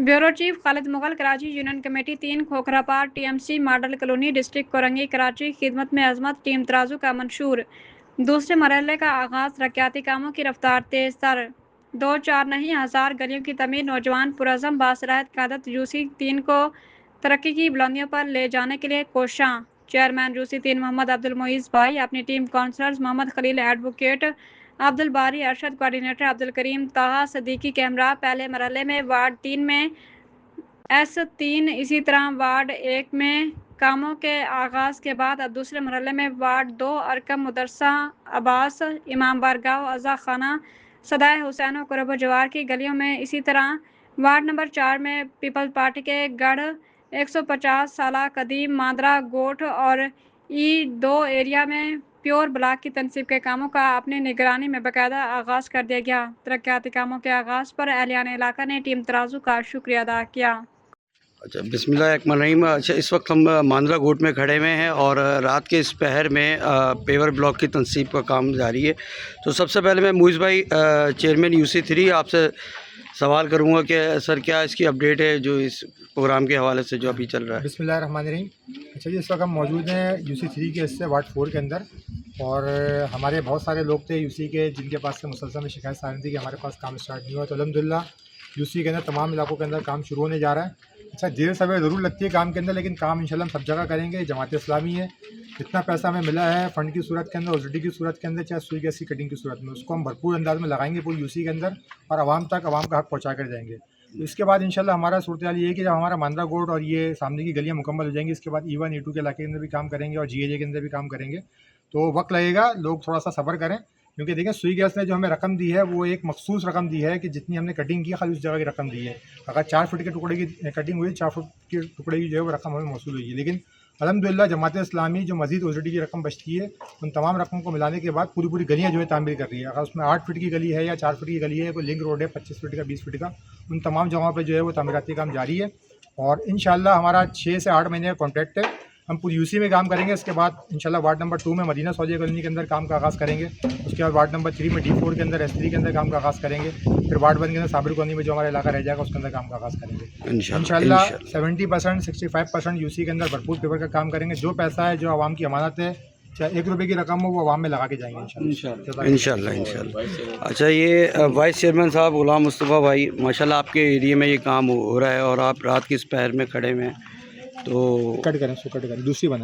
Bureau chief Khalid Mughal, Karachi union committee 3 Khokhrapar TMC model colony district Korangi Karachi. खिदमत में अजमत team तराजू का मंशूर। दूसरे मरहले का आगाज, तरक्याती कामों की रफ्तार तेज तर। 2-4 नहीं 1000 गलियों की तमीर। नौजवान पुरज़म बासलाहियत क़यादत यूसी 3 को तरक्की की बुलंदियों पर ले जाने के लिए कोशां। चेयरमैन यूसी 3 मोहम्मद अब्दुल मुईज़ भाई, अपनी team counsellors Mohammad Khalil, advocate Abdul Bari Arshad, coordinator Abdul Karim ताहा सदीकी के हमरा। पहले मरहले में वार्ड 3 में S3, इसी तरह वार्ड 1 में कामों के आगाज़ के बाद अब दूसरे मरहले में वार्ड 2 अरकम मुदरसा अब्बास, इमाम बारगाह, अज़ा खाना, सदाए हुसैन और कुरब जवार की गलियों में। इसी तरह वार्ड नंबर 4 में पीपल्स पार्टी के गढ़ 150 साल कदीम मादरा गोठ और E2 एरिया में प्योर ब्लॉक की तनसीब के कामों का अपनी निगरानी में बाकायदा आगाज़ कर दिया गया। तरक्याती कामों के आगाज़ पर अहलियान इलाका ने टीम तराजू का शुक्रिया अदा किया। अच्छा, बिस्मिल्लाहिर्रहमानिर्रहीम। अच्छा, इस वक्त हम मांद्रा गोट में खड़े हुए हैं और रात के इस पहर में पेवर ब्लॉक की तनसीब का काम जारी है। तो सबसे पहले मैं मुईज़ भाई, चेयरमैन यूसी 3, आपसे सवाल करूंगा कि सर क्या इसकी अपडेट है जो इस प्रोग्राम के हवाले से जो अभी चल रहा है। बिस्मिल्लाहिर्रहमानिर्रहीम। अच्छा जी, इस वक्त हम मौजूद हैं यूसी 3 के हिस्से वार्ड 4 के अंदर, और हमारे बहुत सारे लोग थे यूसी के जिनके पास से मुसलसल में शिकायत सारी थी कि हमारे पास काम स्टार्ट नहीं हुआ। तो अल्हम्दुलिल्लाह यूसी के अंदर तमाम इलाकों के अंदर काम शुरू होने जा रहा है। अच्छा, देर सवेर ज़रूर लगती है काम के अंदर, लेकिन काम इंशाल्लाह हम सब जगह करेंगे। जमात इस्लामी है, जितना पैसा हमें मिला है फ़ंड की सूरत के अंदर, ओसीडी की सूरत के अंदर, चाहे सुई गैस की कटिंग की सूरत में, उसको हम भरपूर अंदाज में लगाएंगे पूरी यूसी के अंदर और आवाम तक आवाम का हक पहुँचा कर जाएंगे। इसके बाद इंशाल्लाह हमारा सूरत हाल ये है कि जब हमारा मांद्रा गोट और ये सामने की गलियाँ मुकम्मल हो जाएंगी, इसके बाद E1 E2 के इलाके के अंदर भी काम करेंगे और GAJ के अंदर भी काम करेंगे। तो वक्त लगेगा, लोग थोड़ा सा सब्र करें, क्योंकि देखें सुई गैस ने जो हमें रकम दी है वो एक मखसूस रकम दी है कि जितनी हमने कटिंग की खाली उस जगह की रकम दी है। अगर 4 फुट के टुकड़े की कटिंग हुई, 4 फुट के टुकड़े की जो है वो रकम हमें मौसूल हुई है। लेकिन अल्हम्दुलिल्लाह जमात इस्लामी जो मज़ीद ओसीडी की रकम बचती है, उन तमाम रकम को मिलाने के बाद पूरी गलियाँ जो है तामीर कर रही है। अगर उसमें 8 फीट की गली है या 4 फीट की गली है, कोई लिंक रोड है 25 फीट का, 20 फीट का, उन तमाम जगहों पर जो है वो तामीराती काम जारी है। और इंशाल्लाह हमारा 6 से 8 महीने का कॉन्ट्रैक्ट है। हम पूरी यूसी में काम करेंगे। इसके बाद इंशाल्लाह वार्ड नंबर 2 में मदीना सौजिया कॉलोनी के अंदर काम का आगाज़ करेंगे। उसके बाद वार्ड नंबर 3 में D4 के अंदर S3 के अंदर काम का आगाज़ करेंगे। फिर वार्ड 1 के अंदर साबिर कॉलोनी में जो हमारा इलाका रह जाएगा उसके अंदर काम का आगाज़ करेंगे इंशाल्लाह। 70% 65% यूसी के अंदर भरपूर पेपर का काम करेंगे। जो पैसा है, जो आवाम की अमानत है, चाहे 1 रुपये की रकम हो, वो आवाम में लगा के जाएंगे इंशाल्लाह। अच्छा, ये वाइस चेयरमैन साहब गुलाम मुस्तफ़ा भाई, माशाल्लाह आपके एरिया में ये काम हो रहा है और आप रात की इस पहर में खड़े हुए हैं। तो कट करें, दूसरी बनाएं।